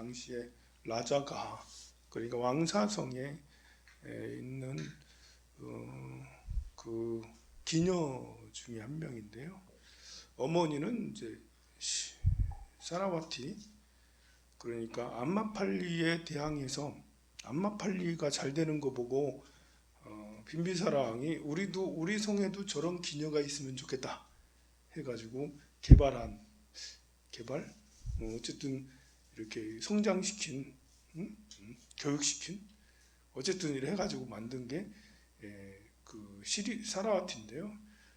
당시에 라자가 그러니까 왕사성에 있는 그 기녀 중에 한 명인데요. 어머니는 이제 사라와티 그러니까 암마팔리에 대항해서 암마팔리가 잘 되는 거 보고 빈비사랑이 우리도 우리 성에도 저런 기녀가 있으면 좋겠다 해가지고 개발 어쨌든 이렇게 성장시킨 교육시킨 어쨌든 이래 해가지고 만든 게 그 시리 사라와티인데요.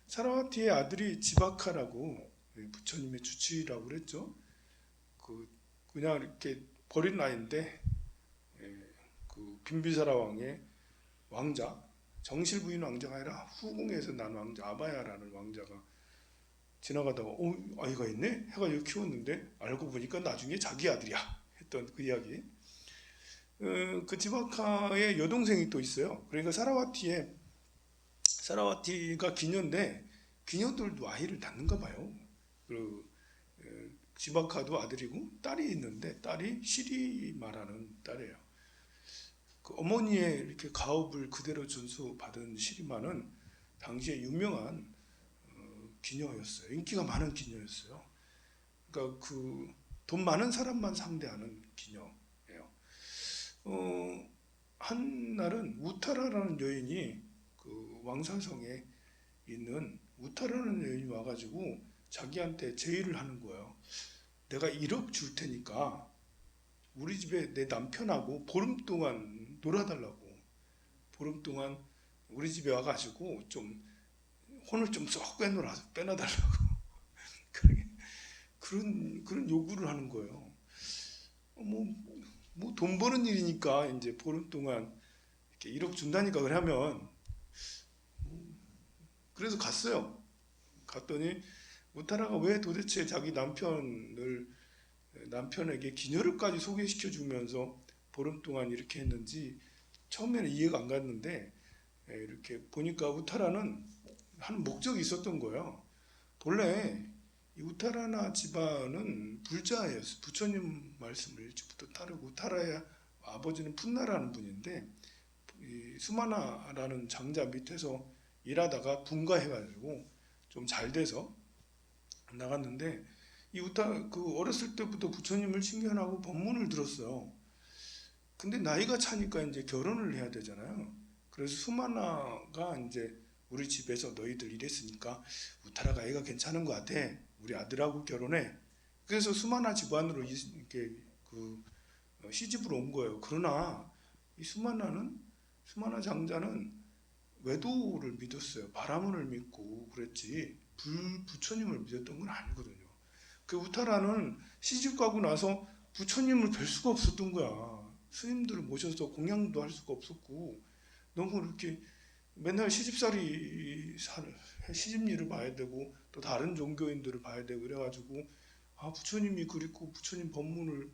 사라와티의 아들이 지바카라고 부처님의 주치라고 그랬죠. 그 그냥 이렇게 버린 아이인데 그 빈비사라 왕의 왕자 정실부인 왕자가 아니라 후궁에서 난 왕자 아바야라는 왕자가 지나가다가 아이가 있네 해가지고 키웠는데 알고 보니까 나중에 자기 아들이야 했던 그 이야기. 그 지바카의 여동생이 또 있어요. 그러니까 사라와티가 기녀인데 기녀들도 아이를 낳는가 봐요. 그 지바카도 아들이고 딸이 있는데 딸이 시리마라는 딸이에요. 그 어머니의 이렇게 가업을 그대로 전수받은 시리마는 당시에 유명한 기녀였어요. 인기가 많은 기녀였어요. 그러니까 그 돈 많은 사람만 상대하는 기녀예요. 한 날은 우타라라는 여인이 그 왕사성에 있는 우타라는 여인이 와가지고 자기한테 제의를 하는 거예요. 내가 1억 줄 테니까 우리 집에 내 남편하고 보름 동안 놀아달라고. 보름 동안 우리 집에 와가지고 좀 혼을 좀 쏙 빼놔달라고. 그런 요구를 하는 거예요. 뭐 돈 버는 일이니까 이제 보름 동안 이렇게 1억 준다니까 그러면 그래서 갔어요. 갔더니 우타라가 왜 도대체 자기 남편에게 기녀를까지 소개시켜 주면서 보름 동안 이렇게 했는지 처음에는 이해가 안 갔는데 이렇게 보니까 우타라는 하는 목적이 있었던 거예요. 본래 이 우타라나 집안은 불자였어요. 부처님 말씀을 일찍부터 따르고 우타라의 아버지는 푼나라는 분인데 이 수마나라는 장자 밑에서 일하다가 분가해가지고 좀 잘 돼서 나갔는데 이 우타 그 어렸을 때부터 부처님을 칭견하고 법문을 들었어요. 근데 나이가 차니까 이제 결혼을 해야 되잖아요. 그래서 수마나가 이제 우리 집에서 너희들 일했으니까 우타라가 애가 괜찮은 것 같아. 우리 아들하고 결혼해. 그래서 수마나 집안으로 이렇게 그 시집으로 온 거예요. 그러나 이 수마나 장자는 외도를 믿었어요. 바라문을 믿고 그랬지 부처님을 믿었던 건 아니거든요. 그 우타라는 시집 가고 나서 부처님을 뵐 수가 없었던 거야. 스님들을 모셔서 공양도 할 수가 없었고 너무 이렇게 맨날 시집 일을 봐야 되고 또 다른 종교인들을 봐야 되고 그래가지고 부처님이 그립고 부처님 법문을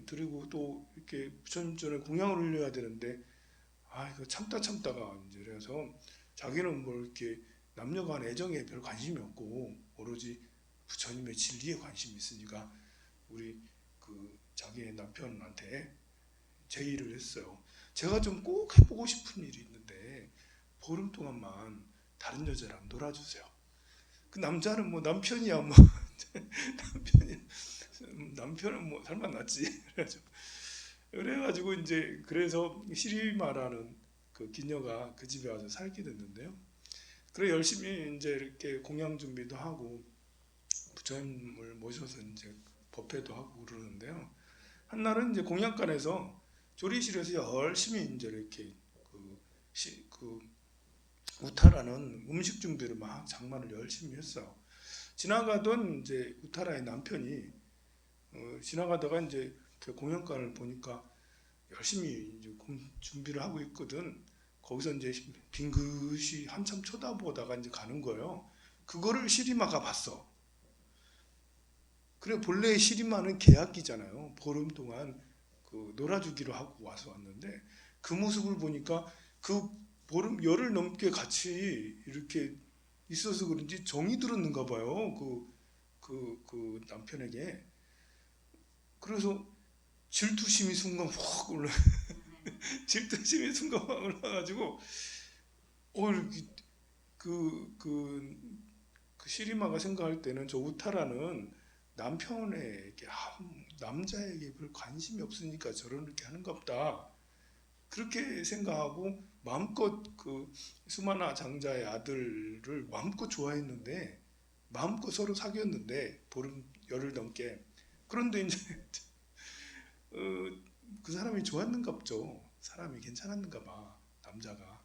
드리고 또 이렇게 부처님 전에 공양을 올려야 되는데 이거 참다가 이제 그래서 자기는 뭐 이렇게 남녀간 애정에 별 관심이 없고 오로지 부처님의 진리에 관심이 있으니까 우리 그 자기의 남편한테 제의를 했어요. 제가 좀 꼭 해보고 싶은 일이 있는데 보름 동안만 다른 여자랑 놀아주세요. 그 남자는 뭐 남편이야 뭐 남편은 뭐 설마 낫지 그래가지고 이제 그래서 시리마라는 그 기녀가 그 집에 와서 살게 됐는데요. 그래 열심히 이제 이렇게 공양 준비도 하고 부처님을 모셔서 이제 법회도 하고 그러는데요. 한날은 이제 공양간에서 조리실에서 열심히 이제 이렇게 그 우타라는 음식 준비를 막 장만을 열심히 했어요. 지나가던 이제 우타라의 남편이 지나가다가 이제 그 공연관을 보니까 열심히 이제 준비를 하고 있거든. 거기서 이제 빈 그릇이 한참 쳐다보다가 이제 가는 거예요. 그거를 시리마가 봤어. 그래 본래 시리마는 계약이잖아요. 보름 동안 그 놀아주기로 하고 왔는데 그 모습을 보니까 그 보름 열흘 넘게 같이 이렇게 있어서 그런지 정이 들었는가 봐요. 그 남편에게. 그래서 질투심이 순간 확 올라 질투심이 순간 확 올라가지고 이렇게 그, 그, 그 시리마가 생각할 때는 저 우타라는 남편에게 남자에게 별 관심이 없으니까 저렇게 하는가 보다 그렇게 생각하고 마음껏 그 수마나 장자의 아들을 마음껏 좋아했는데 마음껏 서로 사귀었는데 보름 열흘 넘게 그런데 이제 어, 그 사람이 좋았는가 보죠. 사람이 괜찮았는가 봐 남자가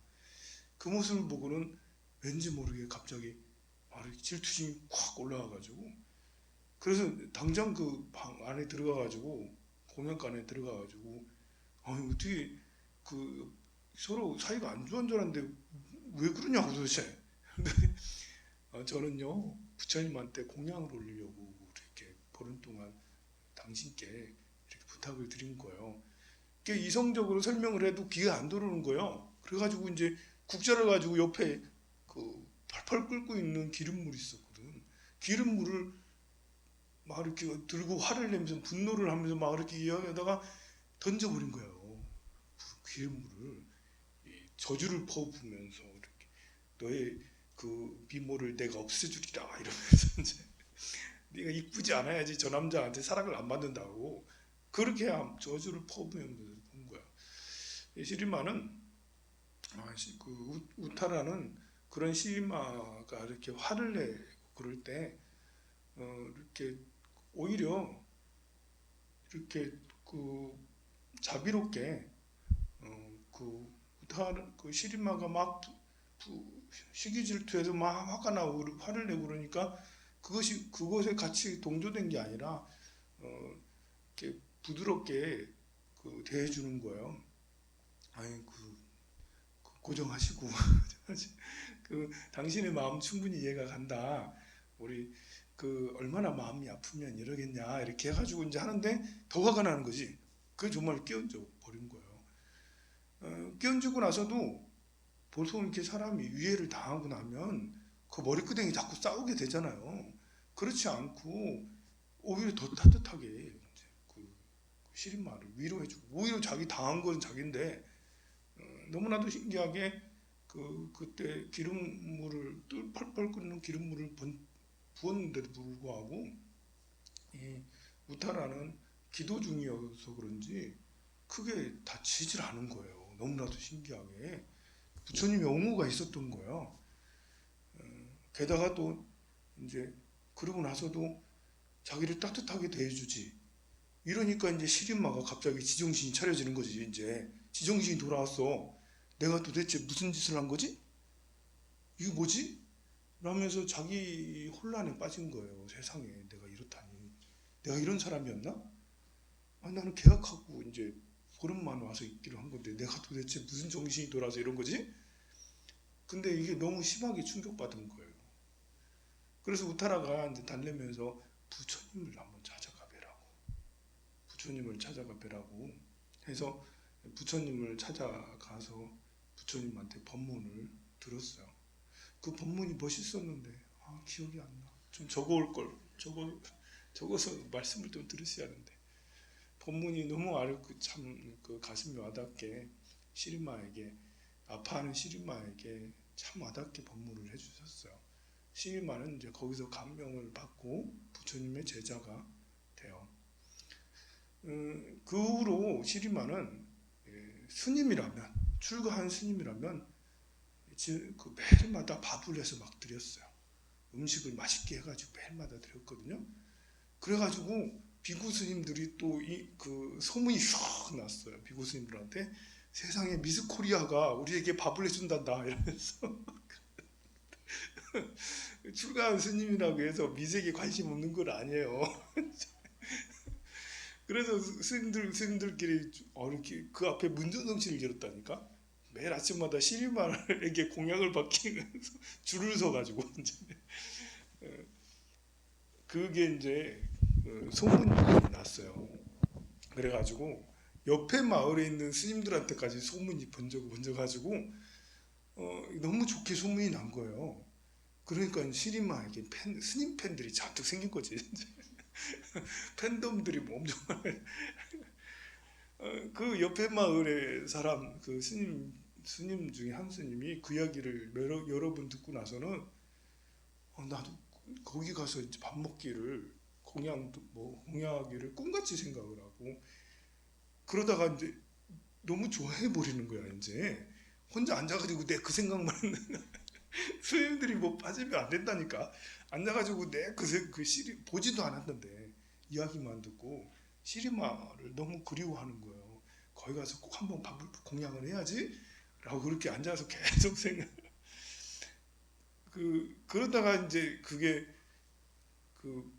그 모습을 보고는 왠지 모르게 갑자기 질투심이 콱 올라와가지고 그래서 당장 그 방 안에 들어가가지고 공연가 안에 들어가가지고 어떻게 그 서로 사이가 안 좋은 줄 알았는데 왜 그러냐고 도대체. 저는요 부처님한테 공양을 올리려고 이렇게 보름 동안 당신께 이렇게 부탁을 드린 거예요. 이성적으로 설명을 해도 귀에 안 들어오는 거예요. 그래가지고 이제 국자를 가지고 옆에 그 펄펄 끓고 있는 기름물이 있었거든. 기름물을 막 이렇게 들고 화를 내면서 분노를 하면서 막 이렇게 이야기하다가 던져버린 거예요. 기름물을 저주를 퍼부으면서 이렇게 너의 그 미모를 내가 없애주리라 이러면서 이제 네가 이쁘지 않아야지 저 남자한테 사랑을 안 받는다고 그렇게 저주를 퍼부으면서 본 거야. 시리마는 그 우타라는 그런 시리마가 이렇게 화를 내고 그럴 때 이렇게 오히려 이렇게 그 자비롭게 그 우타 그 시리마가 막 시기 질투해서 막 화가 나고 화를 내고 그러니까 그것에 같이 동조된 게 아니라 이렇게 부드럽게 그 대해주는 거예요. 아니 고정하시고 그 당신의 마음 충분히 이해가 간다. 우리 그 얼마나 마음이 아프면 이러겠냐 이렇게 해가지고 이제 하는데 더 화가 나는 거지. 그게 정말 끼얹어 버린 거예요. 끼얹고 나서도 보통 이렇게 사람이 위해를 당하고 나면 그 머리끄댕이 자꾸 싸우게 되잖아요. 그렇지 않고 오히려 더 따뜻하게 이제 그 시린 말을 위로해주고 오히려 자기 당한 건 자기인데 너무나도 신기하게 그때 기름물을 펄펄 끓는 기름물을 부었는데도 불구하고 이 우타라는 기도 중이어서 그런지 크게 다치질 않은 거예요. 너무나도 신기하게 부처님의 옹호가 있었던 거예요. 게다가 또 이제 그러고 나서도 자기를 따뜻하게 대해주지. 이러니까 이제 시린마가 갑자기 지정신이 차려지는 거지. 이제 지정신이 돌아왔어. 내가 도대체 무슨 짓을 한 거지? 이게 뭐지? 라면서 자기 혼란에 빠진 거예요. 세상에 내가 이렇다니. 내가 이런 사람이었나? 나는 계약하고 이제 보름만 와서 있기로 한 건데 내가 도대체 무슨 정신이 돌아서 이런 거지? 근데 이게 너무 심하게 충격받은 거예요. 그래서 우타라가 이제 달래면서 부처님을 한번 찾아가 뵈라고. 부처님을 찾아가 뵈라고 해서 부처님을 찾아가서 부처님한테 법문을 들었어요. 그 법문이 멋있었는데 기억이 안 나. 좀 적어올 걸. 적어서 말씀을 좀 들으셔야 하는데 법문이 너무 참그 가슴이 와닿게 시리마에게 아파하는 시리마에게 참 와닿게 법문을 해주셨어요. 시리마는 이제 거기서 감명을 받고 부처님의 제자가 돼요. 그 후로 시리마는 스님이라면 출가한 스님이라면 그 매일마다 밥을 해서 막 드렸어요. 음식을 맛있게 해가지고 매일마다 드렸거든요. 그래가지고 비구 스님들이 또 그 소문이 휙 났어요. 비구 스님들한테 세상에 미스 코리아가 우리에게 밥을 해준단다 이러면서 출가한 스님이라고 해서 미색에 관심 없는 건 아니에요. 그래서 스님들끼리 이렇게 그 앞에 문전성시를 열었다니까. 매일 아침마다 시리마에게 공약을 받기 위해서 줄을 서가지고 이제 그게 이제 소문이 났어요. 그래가지고 옆에 마을에 있는 스님들한테까지 소문이 번져가지고 너무 좋게 소문이 난 거예요. 그러니까 시리마에게 스님 팬들이 잔뜩 생긴 거지. 팬덤들이 뭐 엄청 많아요. 그 옆에 마을의 사람 그 스님 중에 한 스님이 그 이야기를 여러 번 듣고 나서는 나도 거기 가서 이제 밥 먹기를 공양하기를 꿈같이 생각을 하고 그러다가 이제 너무 좋아해 버리는 거야. 이제 혼자 앉아가지고 내 그 생각만 스님들이 뭐 빠지면 안 된다니까. 앉아가지고 내 그 시리 보지도 않았는데 이야기만 듣고 시리마를 너무 그리워하는 거예요. 거기 가서 꼭 한번 밥을 공양을 해야지 라고 그렇게 앉아서 계속 생각. 그러다가 이제 그게 그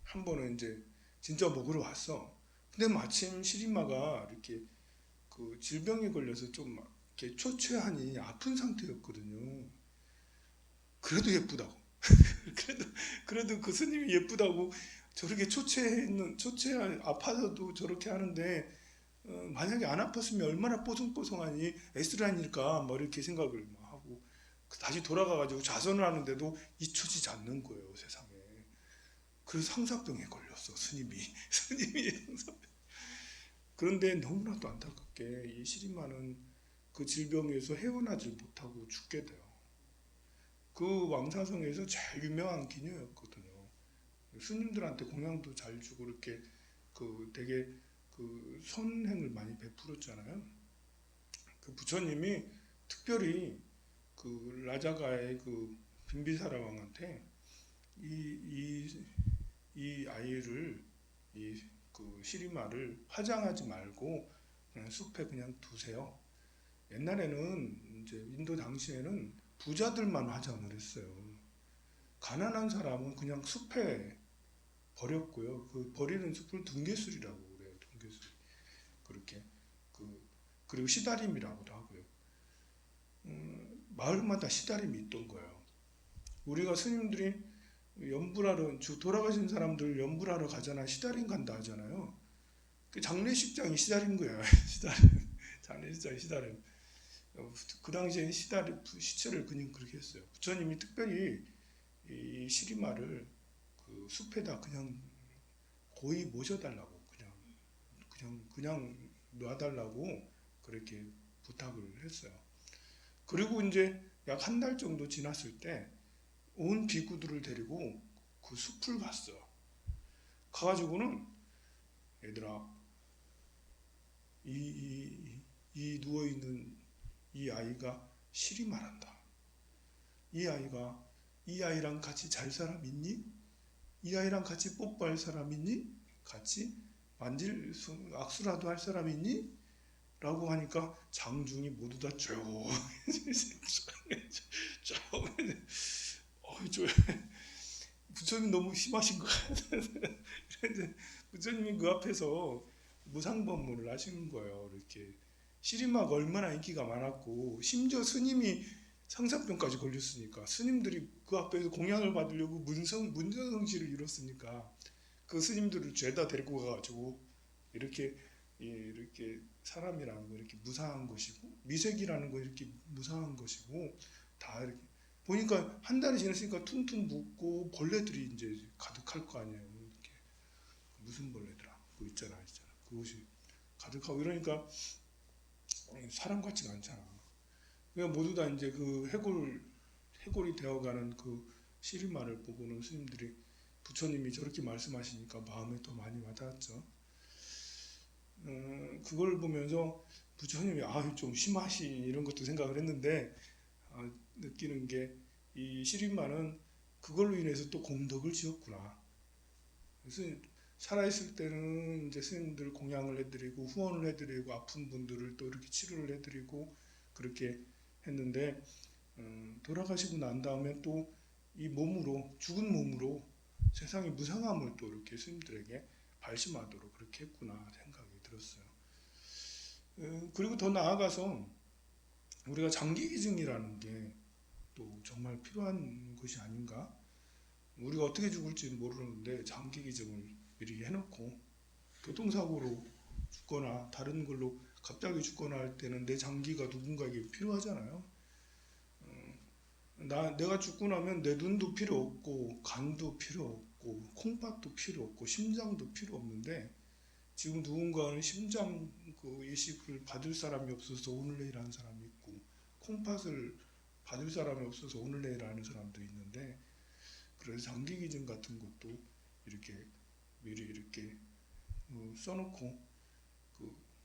한 번은 이제 진짜 먹으러 왔어. 근데 마침 시리마가 이렇게 그 질병에 걸려서 좀 이렇게 초췌하니 아픈 상태였거든요. 그래도 예쁘다고. 그래도 그 스님이 예쁘다고 저렇게 아파서도 저렇게 하는데 만약에 안 아팠으면 얼마나 뽀송뽀송하니 에스라니까 뭐 이렇게 생각을 하고 다시 돌아가가지고 자선을 하는데도 잊혀지지 않는 거예요 세상에. 그래서 상사병에 걸렸어 스님이. 스님이 상사병. 그런데 너무나도 안타깝게 이 시리마는 그 질병에서 헤어나질 못하고 죽게 돼요. 그 왕사성에서 제일 유명한 기녀였거든요. 스님들한테 공양도 잘 주고 이렇게 되게 그 선행을 많이 베풀었잖아요. 그 부처님이 특별히 그 라자가의 그 빈비사라 왕한테 이 아이를 그 시리마를 화장하지 말고 그냥 숲에 그냥 두세요. 옛날에는 이제 인도 당시에는 부자들만 화장을 했어요. 가난한 사람은 그냥 숲에 버렸고요. 그 버리는 숲을 둥개술이라고 그래요. 둥개술. 그렇게 그리고 시다림이라고도 하고요. 마을마다 시다림이 있던 거예요. 우리가 스님들이 연불하러 돌아가신 사람들 연불하러 가잖아. 시다림 간다 하잖아요. 그 장례식장이 시다림 거야. 시다림. 장례식장이 시다림. 그 당시에 시체를 그냥 그렇게 했어요. 부처님이 특별히 이 시리마를 그 숲에다 그냥 고이 모셔달라고 그냥 놔달라고 그렇게 부탁을 했어요. 그리고 이제 약 한 달 정도 지났을 때 온 비구들을 데리고 그 숲을 갔어. 가가지고는 얘들아 이 누워있는 이 아이가 시리마란다. 이 아이랑 같이 잘 사람 있니? 이 아이랑 같이 뽀뽀할 사람 있니? 같이 악수라도 할 사람 있니? 라고 하니까 장중이 모두 다 부처님 너무 심하신 것 같아요. 부처님이 그 앞에서 무상법문을 하시는 거예요. 이렇게 시리마가 얼마나 인기가 많았고 심지어 스님이 상사병까지 걸렸으니까 스님들이 그 앞에서 공양을 받으려고 문전성시를 이뤘으니까 그 스님들을 죄다 데리고 가가지고 이렇게 사람이라는 거 이렇게 무상한 것이고 미색이라는 거 이렇게 무상한 것이고 다 이렇게 보니까 한 달이 지났으니까 퉁퉁 붓고 벌레들이 이제 가득할 거 아니에요. 이렇게 무슨 벌레더라? 그거 있잖아. 그것이 가득하고 이러니까 사람 같지가 않잖아. 그러니까 모두 다 이제 그 해골이 되어가는 그 시리마를 보고는 스님들이 부처님이 저렇게 말씀하시니까 마음에 더 많이 와닿았죠. 그걸 보면서 부처님이 좀 심하시 이런 것도 생각을 했는데 느끼는 게 이 시리마는 그걸로 인해서 또 공덕을 지었구나. 그래서 살아있을 때는 이제 스님들 공양을 해드리고 후원을 해드리고 아픈 분들을 또 이렇게 치료를 해드리고 그렇게 했는데 돌아가시고 난 다음에 또 이 몸으로 죽은 몸으로 세상의 무상함을 또 이렇게 스님들에게 발심하도록 그렇게 했구나 생각이 들었어요. 그리고 더 나아가서 우리가 장기기증이라는 게 또 정말 필요한 것이 아닌가? 우리가 어떻게 죽을지 모르는데 장기기증을 미리 해놓고 교통사고로 죽거나 다른 걸로 갑자기 죽거나 할 때는 내 장기가 누군가에게 필요하잖아요. 내가 죽고 나면 내 눈도 필요 없고 간도 필요 없고 콩팥도 필요 없고 심장도 필요 없는데 지금 누군가는 심장 그 이식을 받을 사람이 없어서 오늘 내일 하는 사람이 있고, 콩팥을 받을 사람이 없어서 오늘 내일 하는 사람도 있는데, 그래서 장기 기증 같은 것도 이렇게 미리 이렇게 써놓고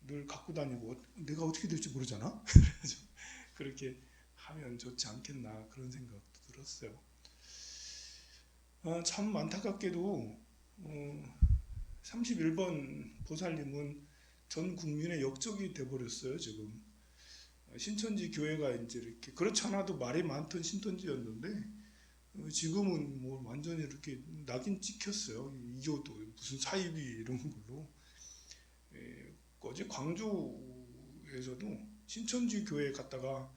늘 갖고 다니고, 내가 어떻게 될지 모르잖아. 그래서 그렇게 하면 좋지 않겠나 그런 생각도 들었어요. 참 안타깝게도 31번 보살님은 전 국민의 역적이 돼버렸어요. 지금 신천지 교회가 이제 이렇게 그렇지 않아도 말이 많던 신천지였는데, 지금은 뭐 완전히 이렇게 낙인 찍혔어요. 이교도 무슨 사이비 이런 걸로. 어제 광주에서도 신천지 교회 갔다가,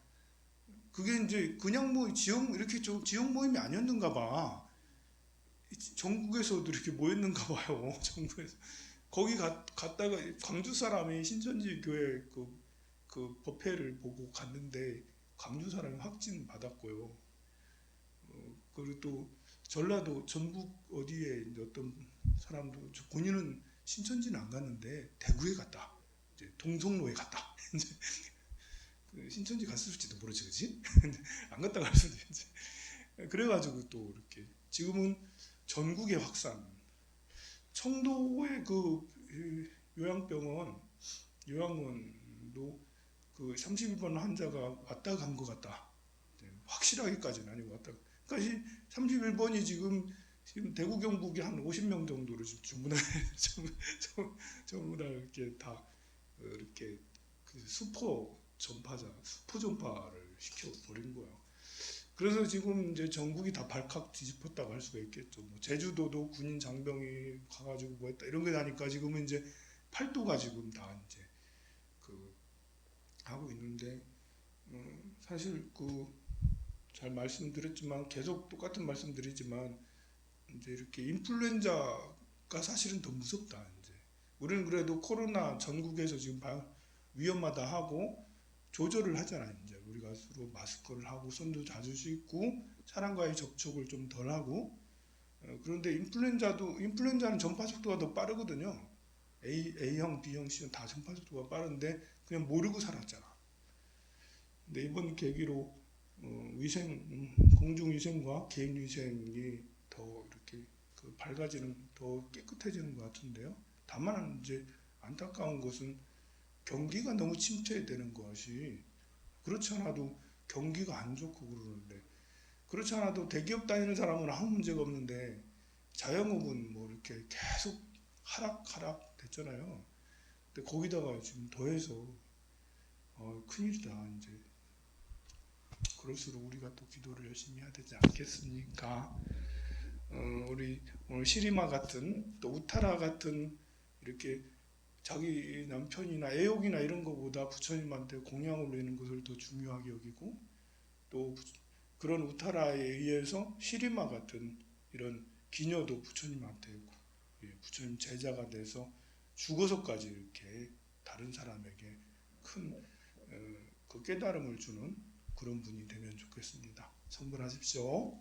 그게 이제 그냥 뭐 지역 이렇게 좀 지역 모임이 아니었는가 봐. 전국에서도 이렇게 모였는가 봐요. 전국에서 거기 갔다가 광주 사람이 신천지 교회 그 법회를 보고 갔는데, 광주 사람이 확진 받았고요. 그리고 또 전라도 전북 어디에 이제 어떤 사람도, 본인은 신천지는 안 갔는데 대구에 갔다, 이제 동성로에 갔다. 이제 신천지 갔을지도 모르지, 그지? 안 갔다 갈 수도 있지. 그래가지고 또 이렇게 지금은 전국에 확산. 청도의 요양병원 요양원도 그 31번 환자가 왔다 간 것 같다. 확실하게까지는 아니고 왔다. 그러니까 31번이 지금 대구 경북이 한 50명 정도로 전부 다 전부 다 이렇게 다 이렇게 수포 전파를 시켜 버린 거예요. 그래서 지금 이제 전국이 다 발칵 뒤집혔다고 할 수가 있겠죠. 뭐 제주도도 군인 장병이 가가지고 뭐 했다 이런 게 나니까 지금은 이제 팔도가 지금 다 이제 하고 있는데, 사실 잘 말씀드렸지만 계속 똑같은 말씀드리지만, 이제 이렇게 인플루엔자가 사실은 더 무섭다. 이제 우리는 그래도 코로나 전국에서 지금 위험하다 하고 조절을 하잖아요. 이제 우리가 서로 마스크를 하고 손도 자주 씻고 사람과의 접촉을 좀 덜 하고. 그런데 인플루엔자는 전파 속도가 더 빠르거든요. A형, B형, C형 다 전파 속도가 빠른데 그냥 모르고 살았잖아. 근데 이번 계기로 공중위생과 개인위생이 더 이렇게 밝아지는, 더 깨끗해지는 것 같은데요. 다만 이제 안타까운 것은 경기가 너무 침체되는 것이, 그렇지 않아도 경기가 안 좋고 그러는데, 그렇지 않아도 대기업 다니는 사람은 아무 문제가 없는데 자영업은 뭐 이렇게 계속 하락 됐잖아요. 근데 거기다가 지금 더해서 큰일이다. 이제 그럴수록 우리가 또 기도를 열심히 해야 되지 않겠습니까? 우리 오늘 시리마 같은, 또 우타라 같은, 이렇게 자기 남편이나 애욕이나 이런 것보다 부처님한테 공양을 올리는 것을 더 중요하게 여기고, 또 그런 우타라에 의해서 시리마 같은 이런 기녀도 부처님한테 부처님 제자가 돼서 죽어서까지 이렇게 다른 사람에게 큰 그 깨달음을 주는 그런 분이 되면 좋겠습니다. 성불하십시오.